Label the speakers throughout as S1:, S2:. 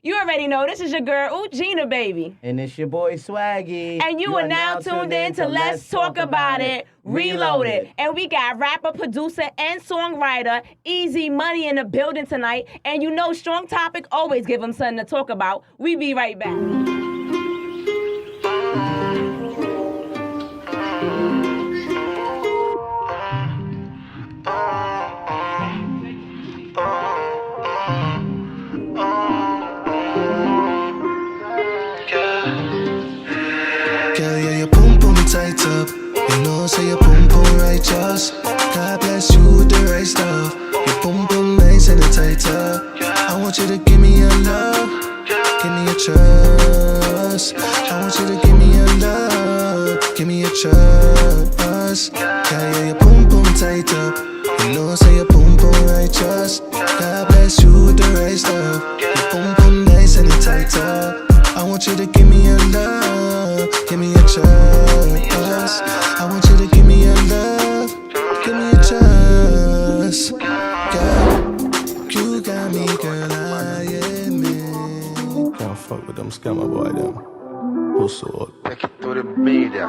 S1: You already know this is your girl, Ohgeniababe.
S2: And it's your boy Swaggy.
S1: And you are now tuned in to Let's Talk About It Reloaded. And we got rapper, producer, and songwriter Eazi Money in the building tonight. And you know, strong topic, always give them something to talk about. We be right back.
S3: Tight up, you know, say your boom boom righteous. God bless you with the right stuff. Your boom boom nice and tight up. I want you to give me your love, give me your trust. I want you to give me your love, give me your trust. Yeah, your boom boom tight up. You know, say your boom boom righteous. God bless you with the right stuff. Your boom boom nice and tight up. I want you to give me your love, give me your trust. I want you to give me your love, give me your trust. Girl, you got me, girl, I admit. Can't fuck with them scammer boy, them. Who's so take it to the media.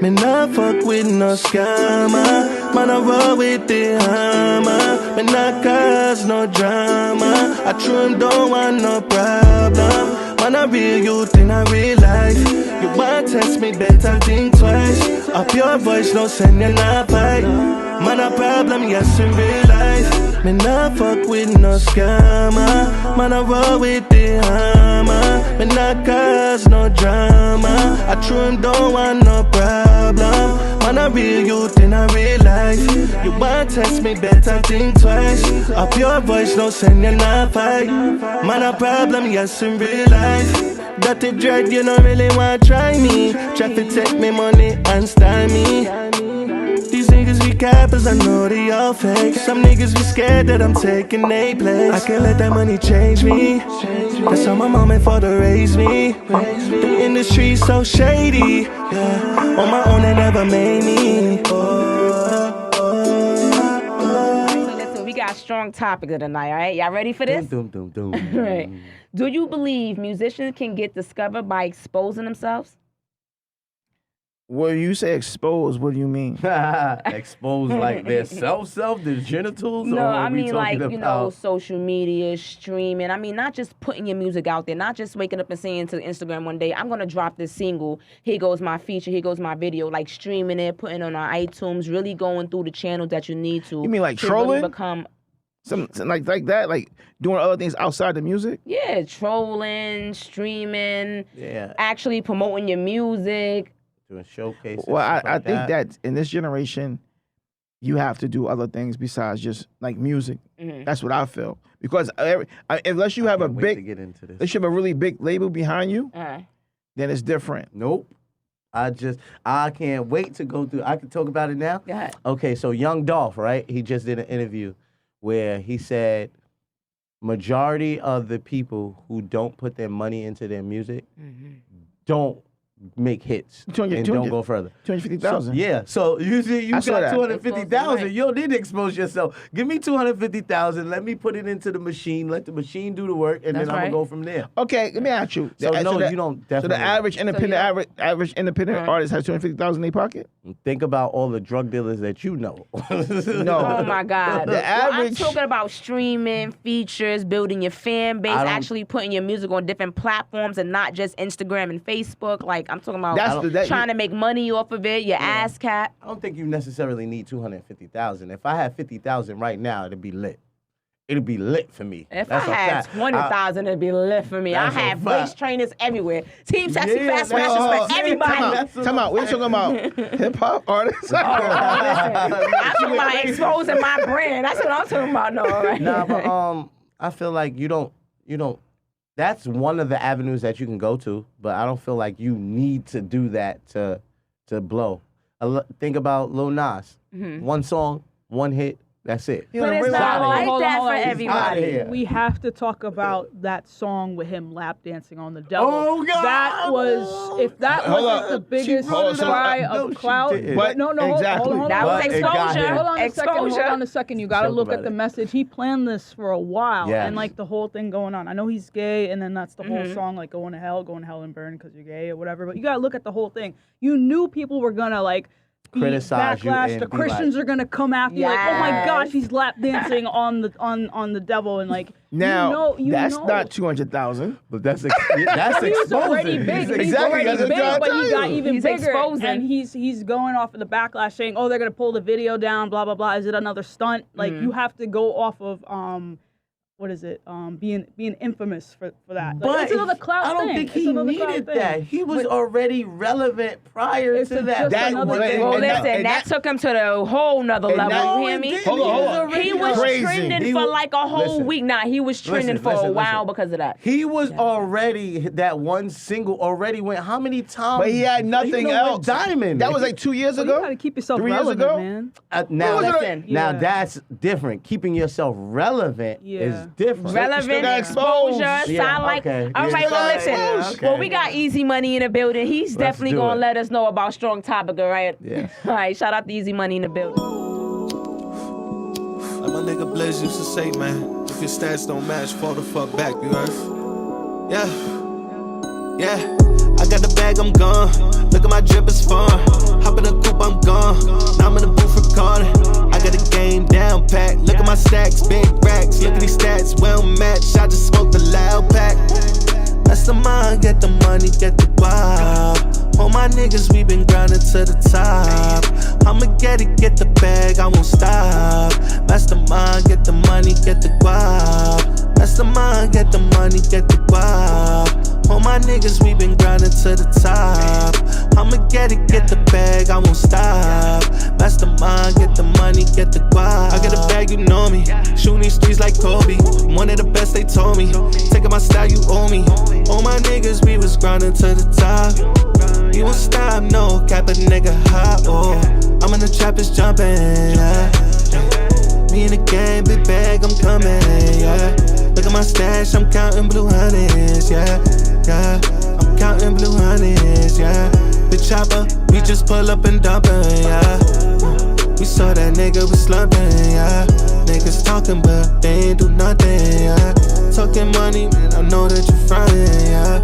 S3: Me not fuck with no scammer. Man, I roll with the hammer. Me not cause no drama. I true don't want no problem. Man, I real youth in a real life. You want test me, better think twice. Up your voice, no send you not fight. Man, a problem, yes, in real life. Me not fuck with no scammer. Man, I roll with the hammer. Me not cause no drama. I true don't want no problem. Man, a real youth in a real life. You want test me, better think twice. Up your voice, no send you not fight. Man, a problem, yes, in real life. Dirty dread, you don't really want to try me. Try to take me money and style me. These niggas be cappers, I know they all fake. Some niggas be scared that I'm taking their place. I can't let that money change me. That's how my mom and father raised me. The industry's so shady, yeah. On my own, they never made me.
S1: Listen, we got a strong topic of the night, all right? Y'all ready for this?
S2: Doom.
S1: Right. Do you believe musicians can get discovered by exposing themselves?
S4: When you say exposed, what do you mean?
S2: Exposed like their self, their genitals?
S1: No,
S2: or
S1: I
S2: are we
S1: mean like,
S2: talking
S1: you know,
S2: about-
S1: social media, streaming. I mean, not just putting your music out there, not just waking up and saying to Instagram one day, I'm going to drop this single, here goes my feature, here goes my video, like streaming it, putting it on our iTunes, really going through the channels that you need to.
S4: You mean like
S1: to
S4: trolling?
S1: Really become,
S4: Something like that, like doing other things outside the music?
S1: yeah, trolling, streaming,
S2: Yeah,
S1: actually promoting your music.
S2: doing showcases.
S4: Well,
S2: stuff
S4: I
S2: like
S4: think that in this generation, you have to do other things besides just like music.
S1: Mm-hmm.
S4: That's what I feel. Because unless you have a
S2: Can't wait to
S4: big,
S2: get into this.
S4: unless you have a really big label behind you, then it's different.
S2: Nope. I can't wait to go through. I can talk about it now.
S1: Go ahead.
S2: Okay, so Young Dolph, right? He just did an interview where he said majority of the people who don't put their money into their music don't make hits
S4: 200
S2: and don't go further.
S4: 250,000.
S2: Yeah, so you see, you
S4: I saw
S2: got
S4: that.
S2: 250,000.
S1: Right.
S2: You don't need to expose yourself. Give me 250,000. Let me put it into the machine. Let the machine do the work, and
S1: That's
S2: then I'm
S1: right.
S2: gonna go from there.
S4: Okay, let me ask you.
S2: So no,
S4: the-
S2: you don't
S4: So
S2: definitely.
S4: the average independent, average independent
S1: Right.
S4: artist has 250,000 in their pocket.
S2: Think about all the drug dealers that you know.
S4: No.
S1: Oh my God.
S4: The
S1: Well, I'm
S4: average-
S1: talking about streaming, features, building your fan base,
S2: I don't-
S1: actually putting your music on different platforms and not just Instagram and Facebook. Like, I'm talking about
S4: That's that-
S1: trying to make money off of it, your ass cap.
S2: I don't think you necessarily need 250,000. If I had 50,000 right now, it'd be lit. It'd be lit for me.
S1: If
S2: That's
S1: I
S2: a
S1: had
S2: fact.
S1: 20,000, it'd be lit for me. I
S2: That's a
S1: have
S2: fact.
S1: voice trainers everywhere. Team Sexy
S2: Yeah,
S1: Fast
S2: that's-
S1: Fashion for everybody.
S2: That's what
S4: Time
S2: I'm
S4: out. We're
S2: saying.
S4: talking about hip hop artists.
S1: Listen, I'm talking about exposing my brand. That's what I'm talking about. No, right?
S2: Nah, but I feel like you don't. That's one of the avenues that you can go to, but I don't feel like you need to do that to blow. Think about Lil Nas. One song, one hit, That's it.
S1: But it's not like that for
S2: Outta
S1: everybody.
S2: here.
S5: We have to talk about that song with him lap dancing on the devil.
S2: Oh, God.
S5: That was, if that
S3: Hold
S5: wasn't
S3: up.
S5: the biggest
S3: brought it up.
S5: cry
S2: No,
S5: of
S2: she
S5: clout.
S2: didn't.
S5: But no,
S3: Exactly.
S5: hold on.
S1: That was
S2: But it got
S1: exposure.
S2: him.
S5: Hold on a second. Hold
S1: Exposure.
S5: on a second. You got to
S2: Talk
S5: look
S2: about
S5: at the
S2: it.
S5: message. He planned this for a while,
S2: Yes.
S5: and like the whole thing going on. I know he's gay, and then that's the whole
S1: Mhm.
S5: song, like going to hell and burn because you're gay or whatever. But you got to look at the whole thing. You knew people were gonna like be
S2: Criticize you
S5: backlash.
S2: and
S5: The
S2: be
S5: Christians
S2: like-
S5: are gonna come after you, like, oh my
S1: Yes.
S5: gosh, he's lap dancing on the devil, and like
S4: Now,
S5: you
S4: that's
S5: know.
S4: not 200,000.
S2: But that's
S5: He was already
S2: exposing.
S5: big. He's
S3: Exactly,
S5: already
S3: that's what
S5: big,
S3: I'm
S5: but he
S3: telling
S5: got
S3: you.
S5: even
S1: He's
S5: bigger.
S1: exposing.
S5: And he's going off of the backlash, saying, "Oh, they're gonna pull the video down." Blah blah blah. Is it another stunt? Like you have to go off of what is it? Being infamous for that. Like,
S2: But
S5: it's another clout
S2: I don't
S5: thing.
S2: think
S5: It's
S2: he
S5: another clout
S2: needed
S5: thing.
S2: that. He was already relevant prior
S5: It's
S2: to
S5: a-
S2: that.
S5: just
S3: That
S5: another
S3: was-
S5: thing.
S1: Well,
S3: and
S1: listen,
S3: and
S1: that took him to the whole nother level.
S3: that-
S1: You hear me?
S3: Hold on.
S1: He was
S3: Crazy.
S1: trending
S2: He
S1: for
S2: was-
S1: like a whole
S2: listen.
S1: week. Nah, he was trending for a
S2: Listen.
S1: while because of that.
S2: He was already that one single already went how many times?
S3: But he had nothing
S2: went
S3: else.
S2: Diamond.
S3: That was like 2 years
S5: Well, you
S3: ago.
S5: gotta keep yourself
S3: 3 years
S5: relevant,
S3: ago?
S5: man.
S2: Now
S1: Listen.
S2: now
S5: Yeah.
S2: that's different. Keeping yourself relevant
S5: Yeah.
S2: is different.
S1: Relevant,
S3: got
S1: exposure,
S3: exposed.
S2: Yeah,
S1: sound like.
S2: okay.
S1: All
S2: Yeah.
S1: right, well,
S2: Yeah.
S1: listen.
S2: Okay.
S1: Well, we got Eazi Money in the building. He's definitely
S2: do
S1: gonna
S2: it.
S1: let us know about Strong Topic, all right?
S2: Yeah.
S1: All right, shout out to Eazi Money in the building.
S6: Like my nigga Blizz used to say, man, if your stats don't match, fall the fuck back, you heard? Yeah, yeah. I got the bag, I'm gone. Look at my drip, it's fun. Hop in the coupe, I'm gone. Now I'm in the booth recording. I got the game down pat. Look at my stacks, big racks. Look at these stats, well matched. I just smoked a loud pack. That's the mind, get the money, get the guap. All my niggas, we been grinding to the top. I'ma get it, get the bag, I won't stop. That's the mind, get the money, get the guap. That's the mind, get the money, get the guap. All my niggas, we been grinding to the top. I'ma get it, get the bag, I won't stop. That's the mind, get the money, get the guap. I got a bag, you know me. Shooting these streets like Kobe. I'm one of the best, they told me. Taking my style, you owe me. All my niggas, we was grinding to the top. You won't stop, no cap, a nigga hot, oh. I'm in the trap, it's jumping, yeah. Me in the game, big bag, I'm coming, yeah. Look at my stash, I'm counting blue honeys, yeah, yeah. I'm counting blue honeys, yeah. Big chopper, we just pull up and dump it, yeah. We saw that nigga was slumping, yeah. Niggas talking, but they ain't do nothing, yeah. Talking money, man, I know that you frontin', yeah.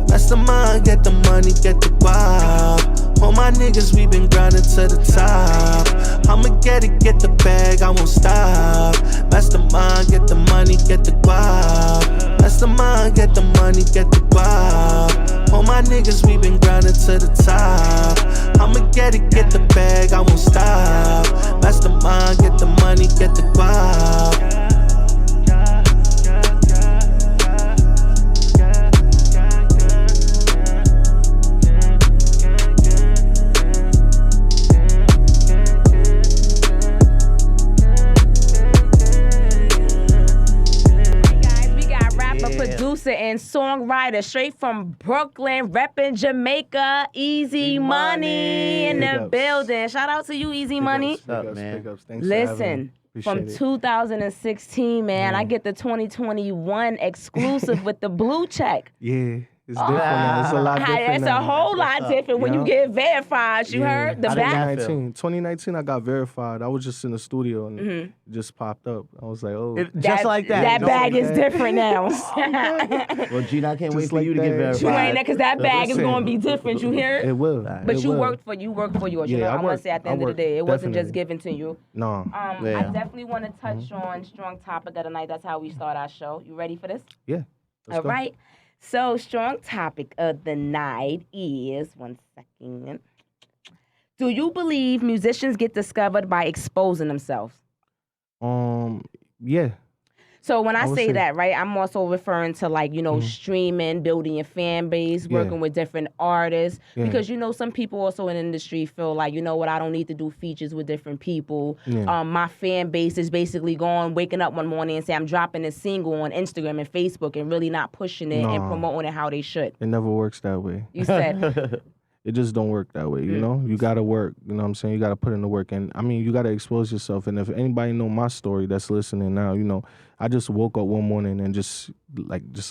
S6: That's the mind, get the money, get the guap. All my niggas, we been grinding to the top. I'ma get it, get the bag, I won't stop. That's the mind, get the money, get the guap. That's the mind, get the money, get the guap. All my niggas, we been grinding to the top. I'ma get it, get the bag, I won't stop. That's the mind, get the money, get the guap.
S1: Producer and songwriter straight from Brooklyn, repping Jamaica, Eazi Money in the
S3: Big ups.
S1: building. Shout out to you, Eazi Money.
S2: What's up, man?
S3: Thanks for having me.
S1: Listen, from
S3: Appreciate it.
S1: 2016, man, I get the 2021 exclusive with the blue check.
S3: Yeah, it's different now. It's a lot different
S1: It's a
S3: now.
S1: whole lot different when you
S3: Yeah.
S1: get verified. You heard the
S2: How did
S1: back.
S2: that feel?
S3: 2019, I got verified. I was just in the studio and it just popped up. I was like, oh.
S2: Just like that.
S1: That
S2: Just
S1: bag
S2: like
S1: is
S2: that.
S1: different now.
S2: Well, Gina, I can't wait
S3: Just
S2: for
S3: like
S2: you to get
S3: that.
S2: verified.
S1: You ain't there because that bag is
S3: Listen.
S1: going to be different. You hear
S3: It
S1: it?
S3: will.
S1: But
S3: It
S1: you
S3: will.
S1: worked for yours. You
S3: Yeah,
S1: know,
S3: I
S1: I'm gonna
S3: worked.
S1: say at the
S3: I
S1: end of the
S3: worked,
S1: day, it wasn't just
S3: definitely.
S1: given to you.
S3: No.
S1: I
S2: Yeah.
S1: definitely want to touch on Strong Topic of the Night. That's how we start our show. You ready for this?
S3: Yeah. Let's
S1: All
S3: go.
S1: right. So, Strong Topic of the Night is, one second. Do you believe musicians get discovered by exposing themselves?
S3: Yeah.
S1: So when I
S3: I would
S1: say
S3: say-
S1: that, right, I'm also referring to like, streaming, building your fan base,
S3: Yeah.
S1: working with different artists.
S3: Yeah.
S1: Because, some people also in the industry feel like, you know what, I don't need to do features with different people.
S3: Yeah.
S1: My fan base is basically waking up one morning and say, I'm dropping a single on Instagram and Facebook and really not pushing it and
S3: Nah.
S1: promoting it how they should.
S3: It never works that way.
S1: You said,
S7: it just don't work that way, you know? You gotta work, you know what I'm saying? You gotta put in the work. And I mean, you gotta expose yourself. And if anybody know my story that's listening now, you know, I just woke up one morning and just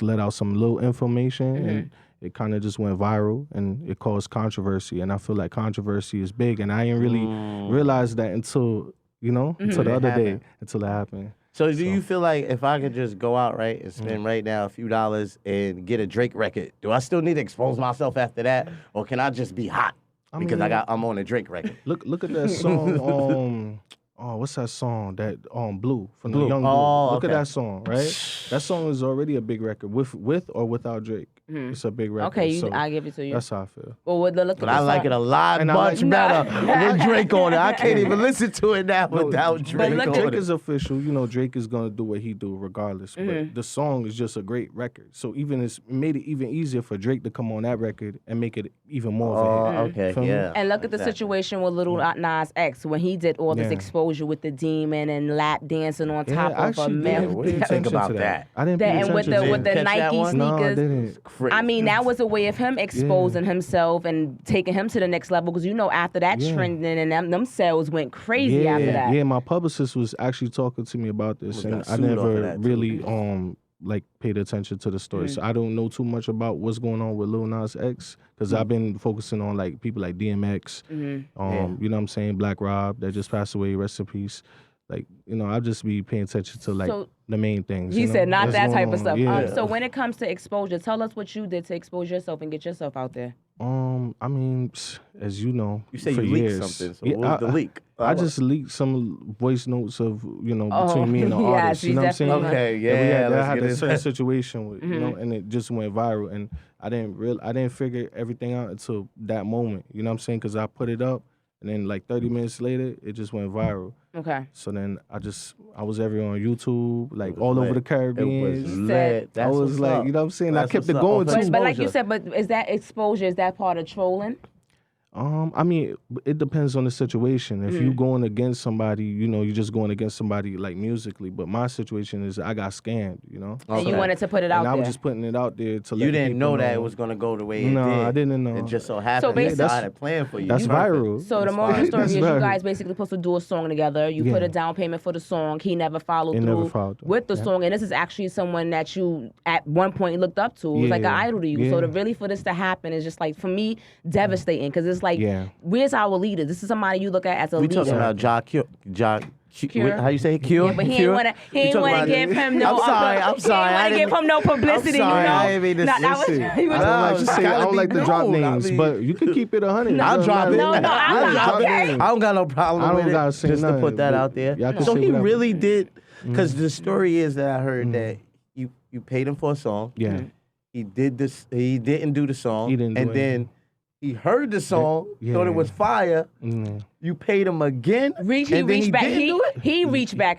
S7: let out some little information and it kind of just went viral and it caused controversy. And I feel like controversy is big. And I didn't really realize that until, you know, until the other day, until it happened.
S2: So do you feel like if I could just go out, right, and spend right now a few dollars and get a Drake record, do I still need to expose myself after that? Or can I just be hot? Because I'm on a Drake record.
S7: Look at that song, what's that song? That Blue from the Young Blue. Look at that song, right? That song is already a big record with or without Drake. It's a big record.
S1: Okay,
S7: so
S1: I'll give it to you.
S7: That's how I feel.
S1: Well,
S2: but I like it a lot much better with Drake on it. I can't even listen to it now without Drake on it.
S7: Drake is official. You know, Drake is gonna do what he do regardless. But the song is just a great record. So it made it even easier for Drake to come on that record and make it even more of a hit.
S2: Okay, yeah.
S1: And look at the situation with Lil Nas X when he did all this exposure with the demon and lap dancing on top of a man.
S2: What do you think about that?
S7: I didn't pay
S1: And with the Nike sneakers.
S7: No, I didn't.
S1: I mean, that was a way of him exposing himself and taking him to the next level. Because you know, after that trending and them sales went crazy after that.
S7: Yeah, my publicist was actually talking to me about this, and I never really paid attention to the story. So I don't know too much about what's going on with Lil Nas X because I've been focusing on like people like DMX, you know what I'm saying, Black Rob that just passed away, rest in peace. Like, you know, I'll just be paying attention to the main things.
S1: He said not that type of stuff.
S7: Yeah.
S1: So when it comes to exposure, tell us what you did to expose yourself and get yourself out there.
S7: I mean, as you know,
S2: you say
S7: for
S2: you leaked
S7: years,
S2: something. So what was the leak?
S7: I just leaked some voice notes of, you know, between me and the artist. You know what I'm saying?
S2: Okay,
S7: I had a certain situation with, you know, and it just went viral. And I didn't figure everything out until that moment. You know what I'm saying? Because I put it up, and then like 30 minutes later, it just went viral.
S1: Okay.
S7: So then I was everywhere on YouTube, like all over the Caribbean.
S2: It was lit.
S7: I was like, you know what I'm saying? I kept it going too.
S1: But like you said, is that exposure, is that part of trolling?
S7: I mean, it depends on the situation. If you going against somebody, you know, you're just going against somebody like musically. But my situation is I got scammed, you know.
S1: And you wanted to put it out there.
S7: I was just putting it out there to let
S2: you didn't know that
S7: know.
S2: it was gonna go the way it did.
S7: No, I didn't know.
S2: It just so happened.
S1: So basically,
S2: I had a plan for you.
S7: That's viral.
S1: So the moral of the story is you guys basically supposed to do a song together. You put a down payment for the song. He never followed through with the song. And this is actually someone that you at one point looked up to. It was like an idol to you. So for this to happen is just like, for me, devastating. Because it's like, where's our leader? This is somebody you look at as a leader.
S2: We talking about Jah Cure.
S1: Cure?
S2: How you say Cure?
S1: Yeah, but he ain't want to give him no.
S2: I'm sorry.
S1: He ain't want to give him no publicity.
S2: I'm sorry,
S1: you know.
S2: I didn't mean to
S7: I don't like to drop names, but you can keep it 100.
S2: I'll drop it.
S1: I
S2: don't got no problem with it. Just to put that out there. So he really did, because the story is that I heard that you paid him for a song.
S7: Yeah.
S2: He did this. He didn't do the song.
S7: He didn't do it.
S2: Then he heard the song, thought it was fire. You paid him again.
S1: He reached back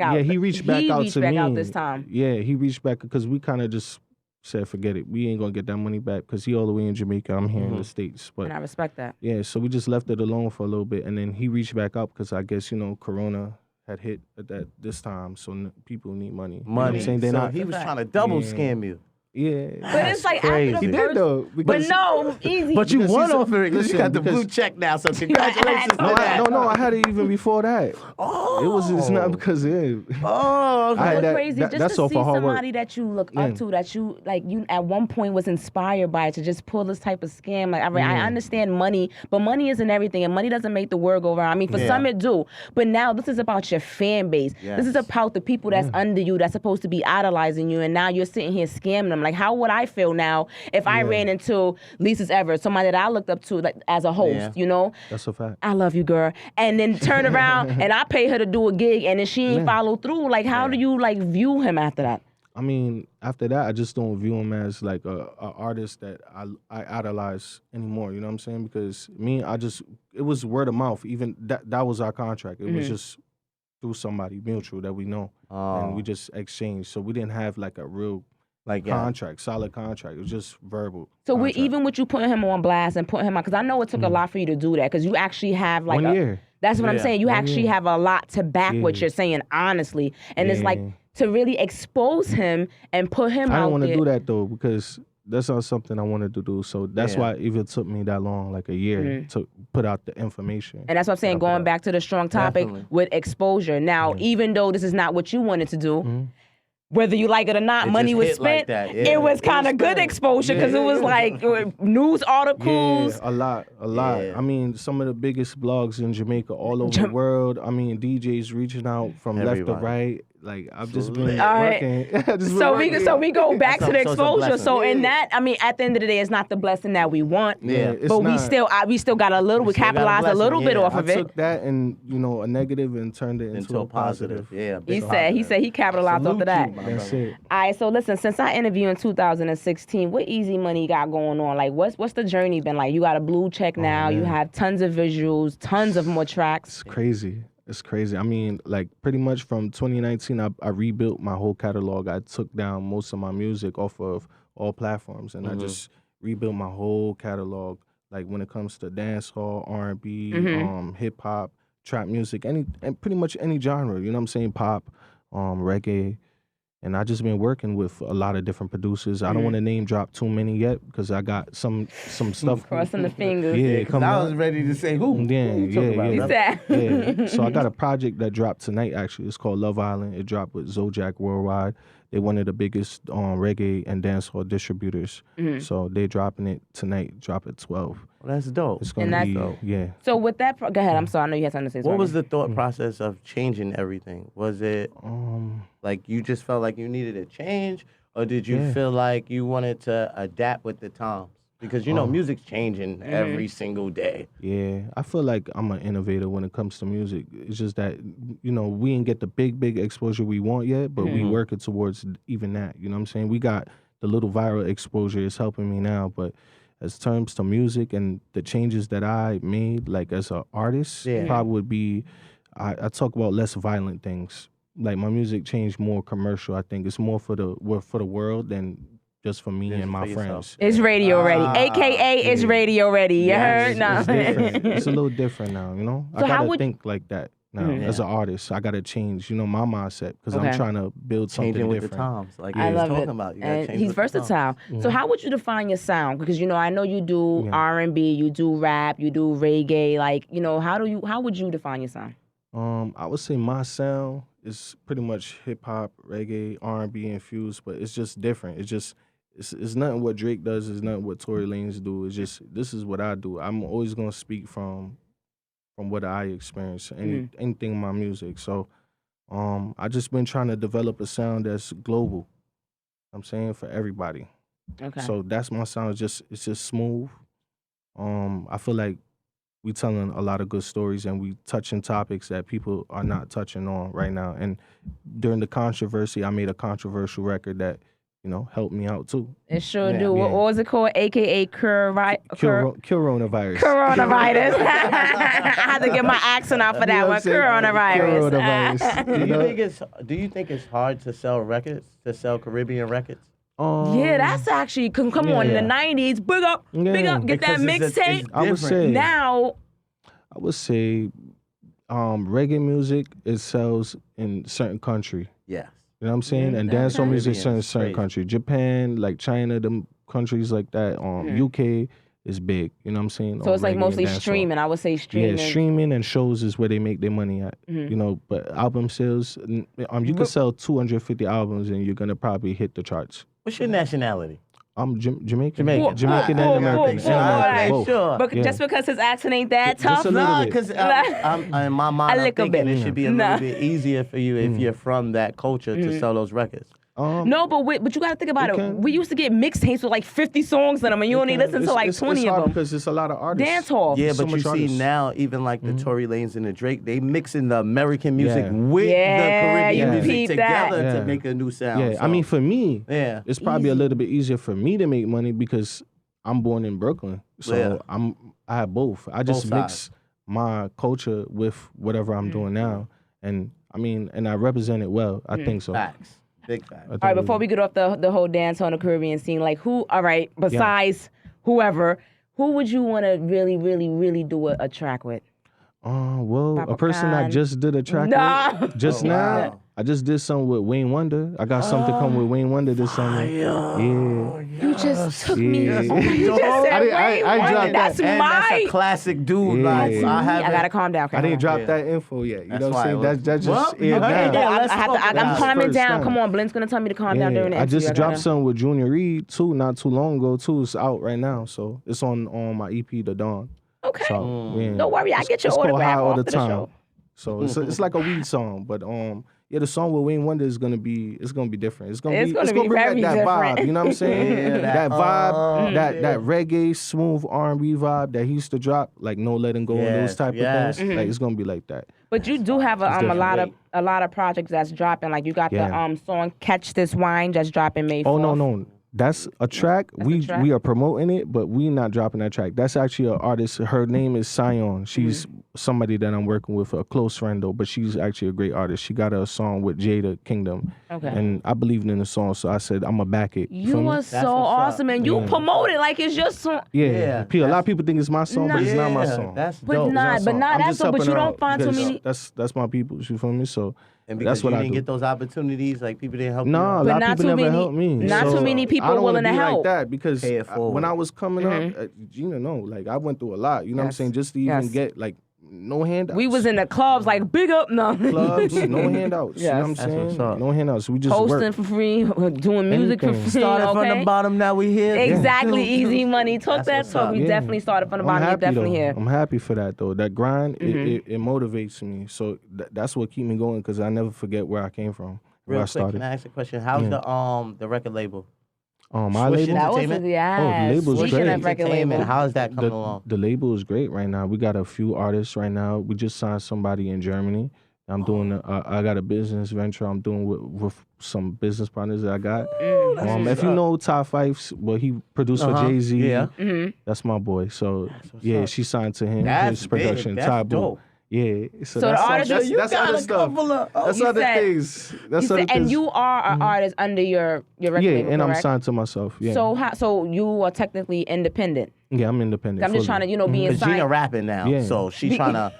S1: out.
S7: Yeah, he reached back out to me.
S1: Out this time.
S7: Yeah, he reached back because we kind of just said, forget it. We ain't gonna get that money back because he all the way in Jamaica. I'm here in the States. But
S1: and I respect that.
S7: Yeah, so we just left it alone for a little bit, and then he reached back up because I guess, you know, Corona had hit at this time, so people need money. You know what I'm saying?
S2: He was trying to double scam you.
S7: Yeah.
S1: But it's like
S2: crazy.
S1: after the
S7: He did though.
S1: But no, easy.
S2: But you won off of it because you
S7: listen,
S2: got the blue check now, so congratulations to that.
S7: No, I had it even before that. It's not because of him.
S2: Oh,
S7: I had that,
S1: crazy. Just
S7: that's
S1: to
S7: all
S1: see
S7: for hard
S1: somebody
S7: work.
S1: that you look up to, that you at one point was inspired by, to just pull this type of scam. Like I understand money, but money isn't everything, and money doesn't make the world go round. I mean, for some it do, but now this is about your fan base.
S2: Yes.
S1: This is about the people that's under you, that's supposed to be idolizing you, and now you're sitting here scamming them. Like, how would I feel now if I ran into Lisa's Everett, somebody that I looked up to like as a host, you know?
S7: That's a fact.
S1: I love you, girl. And then turn around and I pay her to do a gig and then she ain't follow through. Like, how do you like view him after that?
S7: I mean, after that, I just don't view him as like a artist that I idolize anymore. You know what I'm saying? Because it was word of mouth. Even that was our contract. It was just through somebody mutual that we know, and we just exchanged. So we didn't have like a real contract, solid contract. It was just verbal.
S1: So even with you putting him on blast and putting him out, because I know it took a lot for you to do that, because you actually have like
S7: 1 year.
S1: That's what I'm saying. You actually have a lot to back what you're saying, honestly. And it's like to really expose him and put him out there.
S7: I don't want to do that though, because that's not something I wanted to do. So that's why it even took me that long, like a year, to put out the information.
S1: And that's what I'm saying, going back to the strong topic with exposure. Now, even though this is not what you wanted to do, whether you like it or not,
S2: It
S1: money
S2: just
S1: was
S2: hit like
S1: spent.
S2: that, yeah.
S1: It was kind of good exposure because it was like news articles.
S7: Yeah, a lot.
S2: Yeah.
S7: I mean, some of the biggest blogs in Jamaica, all over the world. I mean, DJs reaching out from left to
S2: Everybody.
S7: right. Like I've just been
S1: All right.
S7: working.
S1: So we go back to the
S2: So it's a
S1: exposure.
S2: blessing.
S1: So in that, I mean, at the end of the day, it's not the blessing that we want.
S2: Yeah.
S7: it's
S1: But
S7: not.
S1: we still got a little. We
S2: still got a
S1: capitalized a
S2: blessing,
S1: little bit
S2: yeah.
S1: off
S7: I
S1: of it.
S7: took that and a negative and turned it into a positive.
S2: Yeah.
S1: He
S2: big
S1: said
S2: positive.
S1: he capitalized off of that.
S7: That's it.
S1: All right, so listen, since I interviewed in 2016, what Eazi Money got going on? Like, what's the journey been like? You got a blue check now. You have tons of visuals, tons of more tracks.
S7: It's crazy. It's crazy. I mean, like pretty much from 2019, I rebuilt my whole catalog. I took down most of my music off of all platforms, and I just rebuilt my whole catalog. Like when it comes to dancehall, R&B, hip hop, trap music, and pretty much any genre. You know what I'm saying? Pop, reggae. And I just been working with a lot of different producers. I don't want to name drop too many yet because I got some stuff.
S1: Crossing the fingers.
S7: Yeah,
S2: Because
S7: coming
S2: I
S7: up.
S2: was ready to say who.
S7: Yeah,
S2: Who you talking about,
S1: He
S2: bro?
S1: said.
S7: Yeah. So I got a project that dropped tonight, actually. It's called Love Island. It dropped with Zojak Worldwide. They're one of the biggest reggae and dancehall distributors. So they're dropping it tonight, drop at 12.
S2: Well, that's dope.
S7: It's going to
S1: And
S7: be,
S1: that's-
S7: yeah.
S1: So with that, go ahead. I'm sorry. I know you had something to say.
S2: What was
S1: Swaggy.
S2: the thought process of changing everything? Was it like you just felt like you needed a change, or did you feel like you wanted to adapt with the times? Because music's changing every single day.
S7: Yeah, I feel like I'm an innovator when it comes to music. It's just that, we ain't get the big exposure we want yet, but we working towards even that. You know what I'm saying? We got the little viral exposure is helping me now, but as terms to music and the changes that I made, like as an artist, probably would be, I talk about less violent things. Like my music changed more commercial. I think it's more for the world than just for me and my
S2: for
S7: friends.
S2: yourself.
S1: It's radio ready, aka it's radio ready. You heard? No.
S7: It's different. It's a little different now, I
S1: So how
S7: gotta
S1: would-
S7: think like that now. As an artist, I gotta change, my mindset because
S1: Okay.
S7: I'm trying to build something
S2: Changing with
S7: different.
S2: the times, like
S1: I
S2: you was
S1: love
S2: talking
S1: it.
S2: about. You gotta
S1: And
S2: change
S1: he's
S2: with the times.
S1: versatile. So how would you define your sound? Because I know you do R&B, you do rap, you do reggae. Like, how would you define your sound?
S7: I would say my sound is pretty much hip hop, reggae, R&B infused, but it's just different. It's nothing what Drake does. It's nothing what Tory Lanez do. It's just this is what I do. I'm always gonna speak from what I experience. Anything in my music. So, I just been trying to develop a sound that's global. I'm saying for everybody.
S1: Okay.
S7: So that's my sound. It's just smooth. I feel like we telling a lot of good stories and we touching topics that people are not touching on right now. And during the controversy, I made a controversial record that helped me out too.
S1: It sure
S2: Yeah.
S1: do. What was it called? AKA
S7: Coronavirus.
S1: Coronavirus. I had to get my accent out for that one. Coronavirus.
S7: Coronavirus.
S2: Do you think it's hard to sell records, to sell Caribbean records?
S1: Yeah, that's actually come on in the 90s. Big up, get that
S2: Because it's
S1: mixtape.
S7: I would say
S1: Now,
S7: I would say reggae music, it sells in certain country.
S2: Yes.
S7: You know what I'm saying? And
S1: that's
S7: dancehall music
S2: Caribbean
S7: sells in
S2: is
S7: certain
S2: crazy.
S7: country. Japan, like China, them countries like that. UK is big. You know what I'm saying?
S1: so it's like
S7: reggae and
S1: mostly
S7: dancehall.
S1: streaming. I would say streaming.
S7: Yeah, streaming and shows is where they make their money at. But album sales, you can sell 250 albums and you're gonna probably hit the charts.
S2: What's your nationality?
S7: I'm Jamaican.
S2: Jamaican.
S7: Jamaican
S2: Whoa,
S7: and
S2: whoa,
S7: American.
S2: whoa, whoa,
S7: Both.
S2: sure.
S1: But just because his accent ain't that
S7: Just
S1: tough.
S7: a little
S2: No,
S7: bit.
S2: because in my mind,
S1: A
S2: I'm
S1: little
S2: thinking
S1: bit.
S2: it should be a
S1: Nah.
S2: little bit easier for you if you're from that culture to sell those records.
S1: No, but you got to think about it.
S7: can.
S1: We used to get mixtapes with like 50 songs in them, and you only listen to like 20
S7: it's
S1: of
S7: hard
S1: them.
S7: because it's a lot of artists.
S1: Dance hall.
S2: Yeah,
S7: So
S2: but you
S7: much
S2: see
S7: artists.
S2: now, even like the Tory Lanez and the Drake, they mixing the American music
S7: Yeah.
S2: with
S1: Yeah,
S2: the Caribbean
S7: you
S2: music
S1: peep that.
S2: together
S7: Yeah.
S2: to make a new sound.
S7: Yeah, I
S2: So,
S7: mean, for me,
S2: yeah.
S7: it's probably a little bit easier for me to make money because I'm born in Brooklyn, so
S2: Yeah.
S7: I have both. I just
S2: Both
S7: mix
S2: sides.
S7: my culture with whatever I'm doing now, and I represent it well. I think so.
S2: Facts. Big facts.
S1: All right, before we get off the whole dance on the Caribbean scene, like besides whoever, who would you want to really, really, really do a track with?
S7: Well,
S1: Papa
S7: a person that
S1: Khan.
S7: just did a track
S1: Nah.
S7: with just
S2: Oh,
S7: now.
S2: wow.
S7: I just did something with Wayne Wonder. I got something to come with Wayne Wonder this summer. Yeah.
S1: You just took me.
S7: Yeah.
S1: You just said,
S7: I
S1: wait,
S7: dropped
S1: that's
S2: And that's
S1: my.
S2: a classic dude.
S7: Yeah.
S2: Like,
S7: That's
S1: I gotta calm down.
S7: I didn't drop
S2: Yeah.
S7: that info yet. You
S2: That's
S7: know what
S2: why
S7: I'm
S2: it
S7: saying?
S2: was-
S7: That just
S2: Well,
S7: aired
S2: okay,
S7: down.
S2: yeah.
S1: I'm
S2: let's talk
S1: I'm
S2: about
S1: calming
S7: first
S1: down.
S7: time.
S1: Come on, Blint's gonna tell me to calm down during the
S7: I
S1: interview.
S7: just dropped something with Junior Reed too, not too long ago too. It's out right now, so it's on my EP, The Dawn.
S1: Okay.
S7: So, yeah.
S1: Don't worry, I get your
S7: It's called
S1: autograph
S7: High All
S1: after
S7: the
S1: the
S7: Time.
S1: show.
S7: So it's like a weed song, but yeah, the song with Wayne Wonder is gonna be different. It's gonna
S1: It's
S7: be
S1: gonna be
S7: bring
S1: very
S7: back that
S1: different.
S7: vibe. You know what I'm saying?
S2: Yeah,
S7: that vibe,
S2: yeah.
S7: that reggae smooth R&B vibe that he used to drop, like No Letting Go and those
S2: Yes,
S7: type
S2: yes.
S7: of things. Like it's gonna be like that.
S1: But you do have a
S7: different.
S1: lot of projects that's dropping. Like you got
S7: Yeah.
S1: the song "Catch This Wine" that's dropping May 4th.
S7: Oh no. That's a track.
S1: a track?
S7: We are promoting it, but we not dropping that track. That's actually an artist. Her name is Sion. She's somebody that I'm working with, a close friend though, but she's actually a great artist. She got a song with Jada Kingdom.
S1: Okay.
S7: And I believed in the song, so I said I'ma back it.
S1: You
S7: feel me?
S1: are
S2: That's
S1: so
S2: what's up.
S1: awesome, and you
S7: Yeah.
S1: promote it like it's your song.
S7: Yeah. A lot of people think it's my song, but it's not my
S2: Yeah,
S7: song.
S2: That's
S1: But
S2: dope.
S1: not-
S7: It's
S1: but
S7: my
S1: not
S7: song. I'm
S1: that
S7: just
S1: dope, but
S7: helping
S1: you
S7: her
S1: don't
S7: out
S1: find too
S7: because
S1: many-
S7: That's my people. You feel me? So
S2: And
S7: that's
S2: because
S7: what
S2: you
S7: I
S2: didn't
S7: do.
S2: get those opportunities, like people didn't help
S7: No,
S2: you.
S7: a
S2: out.
S1: But
S7: lot
S1: not
S7: of people
S1: too
S7: never
S1: many-
S7: helped me.
S1: not too many people
S7: I don't wanna
S1: willing to
S7: be
S1: help.
S7: like that because
S2: Pay it forward.
S7: when I was coming up, you know, like I went through a lot. You know what I'm
S1: Yes.
S7: saying? Just to even
S1: Yes.
S7: get like no handouts.
S1: We was in the clubs like big up, no.
S7: clubs, no handouts. You know what I'm
S1: Yes.
S2: That's
S7: saying?
S2: what's up.
S7: No handouts. We just
S1: Posting
S7: work.
S1: for free, doing music for
S7: Anything.
S1: free.
S2: Started
S1: okay?
S2: from the bottom, now we here.
S1: Exactly, Easy Money. Talk
S2: That's
S1: that
S2: what's
S1: talk.
S2: up.
S1: We
S7: Yeah.
S1: definitely started from the
S7: I'm
S1: bottom. You're
S7: happy
S1: definitely
S7: though.
S1: here. Mm-hmm.
S7: I'm happy for that though. That grind, it motivates me. So that's what keep me going because I never forget where I came from, where
S2: Real
S7: I
S2: quick,
S7: started.
S2: can I ask a question? How's the record label?
S7: My
S2: Swish
S7: label.
S1: That was
S2: Entertainment?
S1: yeah.
S7: label's
S1: Speaking
S7: great.
S1: of record
S2: Entertainment,
S1: label.
S2: how is that coming along?
S7: The label is great right now. We got a few artists right now. We just signed somebody in Germany. I'm doing. I got a business venture. I'm doing with some business partners that I got. If you know Ty Fifes, well, he produced for Jay-Z.
S2: Yeah.
S7: That's my boy. So
S2: what's
S7: yeah,
S2: up.
S7: she signed to him.
S2: That's
S7: His production.
S2: big. That's
S7: Ty Boo.
S2: dope.
S7: Yeah.
S1: So
S7: that's
S1: the artist-
S7: that's,
S1: You
S7: that's
S2: got
S7: other
S2: a
S7: stuff.
S2: couple of-
S7: That's
S1: You
S7: other
S1: said-
S7: things. That's
S1: You
S7: other
S1: said,
S7: things.
S1: and you are an artist under your record
S7: yeah,
S1: label,
S7: and I'm
S1: correct?
S7: signed to myself. Yeah.
S1: So you are technically independent.
S7: yeah, I'm independent.
S1: I'm just
S7: fully.
S1: trying to, being
S2: Cause Gina
S1: signed.
S2: rapping now,
S7: Yeah.
S2: so she's trying to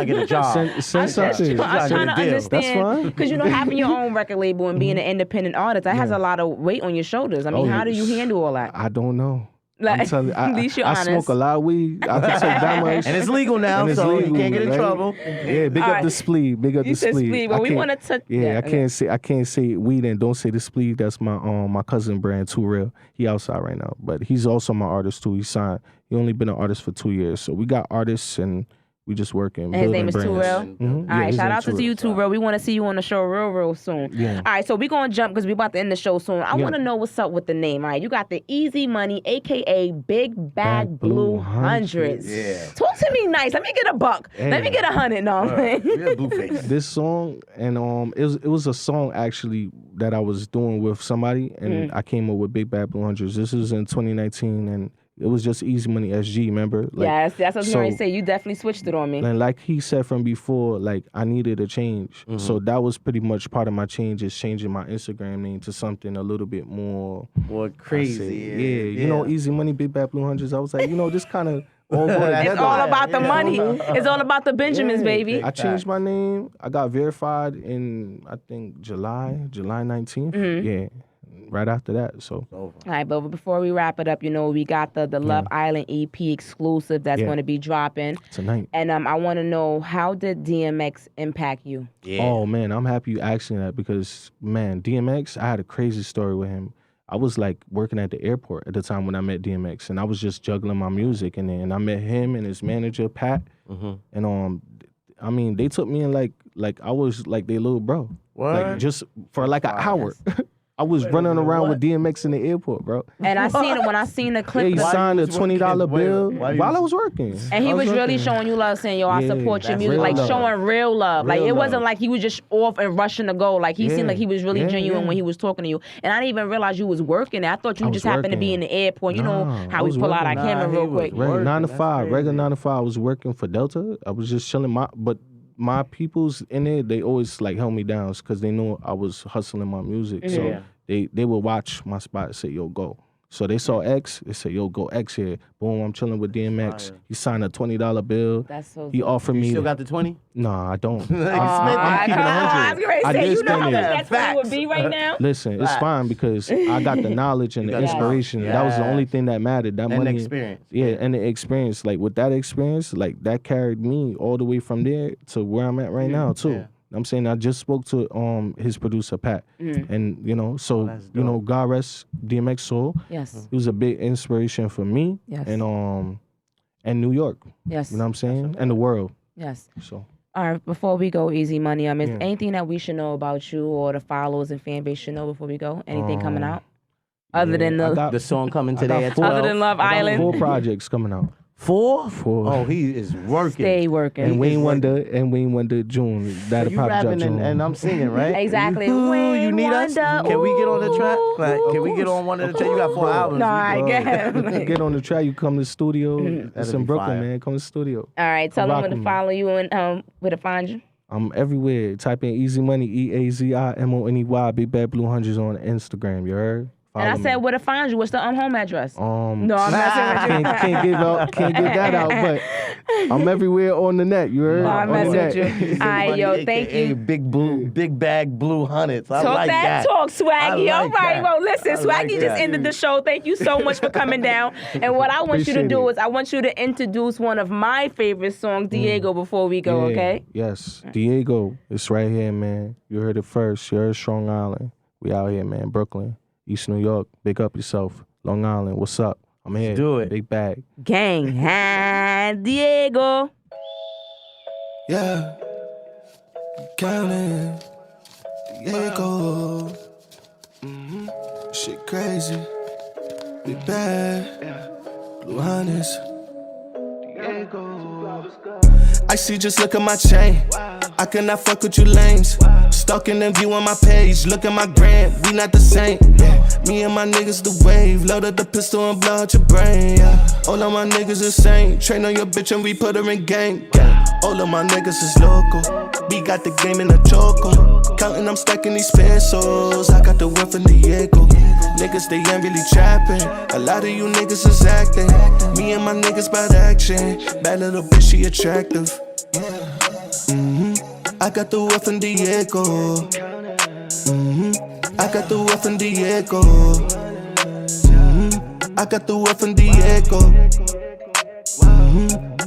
S2: get a job.
S7: Send
S1: I'm
S7: something.
S1: trying to
S2: Get a deal.
S1: understand
S7: That's fine.
S1: because having your own record label and being an independent artist, that has a lot of weight on your shoulders. I mean,
S7: Oh,
S1: how do you
S7: yes.
S1: handle all that?
S7: I don't know.
S1: Like,
S7: I'm telling you,
S1: at least you're
S7: I
S1: honest.
S7: smoke a lot of weed. I can take that much.
S2: And it's legal now,
S7: And it's
S2: so
S7: legal,
S2: you can't get in
S7: right?
S2: trouble.
S7: Yeah, big
S1: All
S7: up
S1: right.
S7: the splee. Big up
S1: You
S7: the
S1: said
S7: splee.
S1: splee, but
S7: I
S1: we
S7: can't-
S1: wanna touch-
S7: Yeah,
S1: yeah,
S7: I can't say weed and don't say the splee. That's my cousin brand, Too Real. He outside right now, but he's also my artist too. He signed. He only been an artist for 2 years, so we got artists and we just working.
S1: And his name is Too Real?
S7: Mhm.
S1: All right, shout out to you too, bro. We want to see you on the show real soon.
S7: Yeah.
S1: All right, so we're going to jump because we're about to end the show soon. I want to know what's up with the name. All right, you got the Eazi Money, a.k.a. Big Bag Blue Hundreds.
S2: Yeah.
S1: Talk to me nice. Let me get a buck. Let me get 100. No, I'm playing.
S2: Real Blueface.
S7: This song and it was a song actually that I was doing with somebody and I came up with Big Bad Blue Hundreds. This was in 2019 and it was just Eazi Money SG, remember? Like,
S1: Yes, that's what I was going to
S7: so-
S1: say. You definitely switched it on me.
S7: And like he said from before, like I needed a change. So that was pretty much part of my change is changing my Instagram name to something a little bit more
S2: Boy,
S7: I
S2: crazy.
S7: said, yeah, you know, Eazi Money, Big Bad Blue Hundreds. I was like, this kind of all go together.
S1: It's all about the
S2: Yeah.
S1: money. It's all about the Benjamins,
S7: Yeah.
S1: baby.
S7: I changed my name. I got verified in I think July 19th. Yeah, right after that. So
S1: All right, but before we wrap it up, we got the Love Island EP exclusive that's
S7: Yeah.
S1: going to be dropping.
S7: tonight.
S1: And I want to know, how did DMX impact you?
S2: Yeah.
S7: Oh man, I'm happy you asked me that because man, DMX, I had a crazy story with him. I was like working at the airport at the time when I met DMX, and I was just juggling my music, and then I met him and his manager Pat, and I mean they took me in like I was like their little bro, like
S2: Word?
S7: just for like an hour. I was running around with DMX in the airport, bro.
S1: And I seen it when I seen the
S7: Yeah,
S1: clip.
S7: he
S1: of the-
S7: signed a
S2: was working?
S7: $20 bill
S2: Why you
S7: while
S2: was-
S7: I was working.
S1: and he
S7: I
S1: was really
S7: working.
S1: showing you love, saying, yo, I
S7: Yeah,
S1: support your
S2: that's
S1: music,
S2: real
S1: like
S2: love.
S1: showing real love. Like
S7: Real
S1: it wasn't
S7: love.
S1: like he was just off and rushing to go. Like he seemed
S7: Yeah.
S1: like he was really
S7: Yeah,
S1: genuine
S7: yeah.
S1: when he was talking to you. And I didn't even realize you was working there. I thought you
S7: I
S1: just
S7: was
S1: happened to be in
S7: working.
S1: the airport. You know
S7: Nah,
S1: how
S7: I
S1: we
S7: was
S1: pull out our
S7: working.
S1: camera
S2: Nah, he
S1: real
S2: was
S1: quick.
S2: working.
S7: Right, 9 to
S2: That's
S7: 5,
S2: crazy.
S7: regular 9 to 5. I was working for Delta. I was just chilling. But my peoples in there, they always like held me down because they knew I was hustling my music.
S2: Yeah.
S7: So they would watch my spot and say, "Yo, go." So they saw X. They said, "Yo, go X here." Boom, I'm chilling with DMX.
S2: Fire.
S7: He signed a $20 bill.
S1: That's so
S7: He
S1: dope.
S7: offered
S2: You
S7: me.
S2: still got the 20?
S7: Nah, I don't.
S1: Oh,
S7: I'm keeping
S1: I
S7: 100.
S1: was going to
S7: I
S1: say,
S7: did
S1: you know how
S7: spend
S1: much
S7: it.
S1: that 20 would be right now?
S7: Listen, it's
S2: Facts.
S7: fine because I got the knowledge and
S2: You
S7: the
S2: got the
S7: inspiration.
S2: knowledge.
S7: That was the only
S2: Yes.
S7: thing that mattered. That
S2: And
S7: money,
S2: the experience.
S7: Yeah, and the experience. Like with that experience, like that carried me all the way from there to where I'm at right now too.
S2: Yeah.
S7: I'm saying I just spoke to his producer Pat, and so
S2: that's
S7: you know,
S2: dope.
S7: God rest DMX soul.
S1: Yes.
S7: He was a big inspiration for me,
S1: Yes.
S7: and New York.
S1: Yes.
S7: You know what I'm saying, and the world.
S1: Yes.
S7: So
S1: All right, before we go, Eazi Money, is anything that we should know about you or the followers and fan base should know before we go? Anything coming out? Other than
S7: I
S1: the
S7: got
S2: The song coming
S7: I
S2: today
S7: got
S2: at
S7: four-
S2: 12.
S1: other than Love
S7: I got
S1: Island,
S7: 4 projects coming out.
S2: 4?
S7: 4.
S2: Oh, he is working.
S1: stay working.
S7: And
S2: is
S7: Wayne
S2: working.
S7: Wonder June.
S2: So
S7: That'll
S2: you
S7: probably drop
S2: rapping
S7: June.
S2: and I'm singing, right?
S1: Exactly.
S2: Ooh,
S1: Wayne
S2: you need us?
S1: Wonder,
S2: Can we get on the track?
S1: ooh,
S2: Like, can we
S1: ooh.
S2: get on one of the track? You got 4 albums.
S1: No,
S2: We
S1: I
S2: can-
S1: get
S7: Get on the track. You come to the studio. It's
S2: That'd
S7: in
S2: be
S7: Brooklyn,
S2: fire.
S7: man. Come to the studio.
S1: All right, tell them where to
S7: Rockin'
S1: follow you and where to find you.
S7: I'm everywhere. Type in Eazi Money, EAZIMONEY, Big Bad Blue Hundreds on Instagram. You heard?
S1: And I
S7: Follow
S1: said
S7: me.
S1: where to find you. What's the home address? No, I'm
S7: can't,
S1: messing with you.
S7: can't give that out, but I'm everywhere on the net. You heard?
S1: No, I'm
S7: On the
S1: messing
S7: net.
S1: with you. All right, yo, thank
S2: AKA
S1: you.
S2: Big bag blue hundreds. I
S1: Talk
S2: like
S1: that
S2: that.
S1: talk, Swaggy.
S2: I
S1: All
S2: like
S1: right,
S2: that.
S1: well, listen,
S2: I
S1: Swaggy
S2: like
S1: just
S2: that.
S1: ended the show. Thank you so much for coming down. And what I want you to
S7: Appreciate
S1: do
S7: it.
S1: is I want you to introduce one of my favorite songs, Diego, before we go,
S7: Yeah,
S1: okay?
S7: Yes. Diego, it's right here, man. You heard it first. You heard Strong Island. We out here, man. Brooklyn, East New York. Big up yourself. Long Island, what's up? I'm here.
S2: do it.
S7: Big bag.
S1: Gang, Diego.
S3: Yeah. Counting. Diego. Shit crazy. Big bad. Blue Honest. I see, just look at my chain. I cannot fuck with you lames. Stalking and viewing my page. Look at my gram, we not the same. Yeah. Me and my niggas the wave. Loaded the pistol and blow out your brain. Yeah. All of my niggas insane. Train on your bitch and we put her in gang. Yeah. All of my niggas is local. We got the game in a choco. Counting, I'm stacking these pesos. I got the wealth in Diego. Niggas, they ain't really trapping. A lot of you niggas is acting. Me and my niggas bout action. Bad little bitch, she attractive. I got the wealth in Diego. I got the wealth in Diego. I got the wealth in Diego.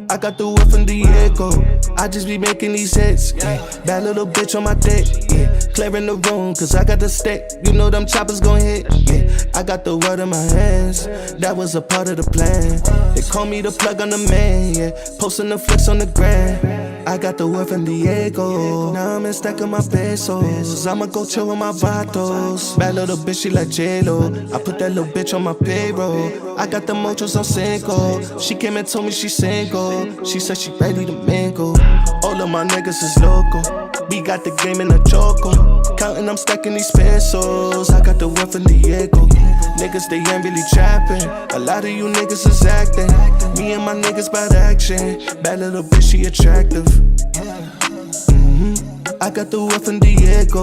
S3: I got the wealth in Diego. I just be making these hits. Yeah. Bad little bitch on my dick. Yeah. Clearing the room, cause I got the stick. You know them choppers gon' hit. Yeah. I got the word in my hands. That was a part of the plan. They call me the plug on the man. Yeah. Posting the flicks on the gram. I got the word from Diego. Now I'm in stacking my pesos. I'ma go chill with my vatos. Bad little bitch, she like J-Lo. I put that little bitch on my payroll. I got the mochos on Cinco. She came and told me she's single. She said she ready to mingle. All of my niggas is local. We got the game in a choco. Counting, I'm stacking these pesos. I got the wealth in Diego. Niggas, they ain't really trapping. A lot of you niggas is acting. Me and my niggas bout action. Bad little bitch, she attractive. I got the wealth in Diego.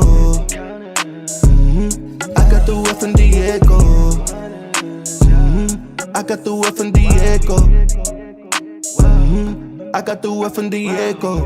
S3: I got the wealth in Diego. I got the wealth in Diego. I got the wealth in Diego.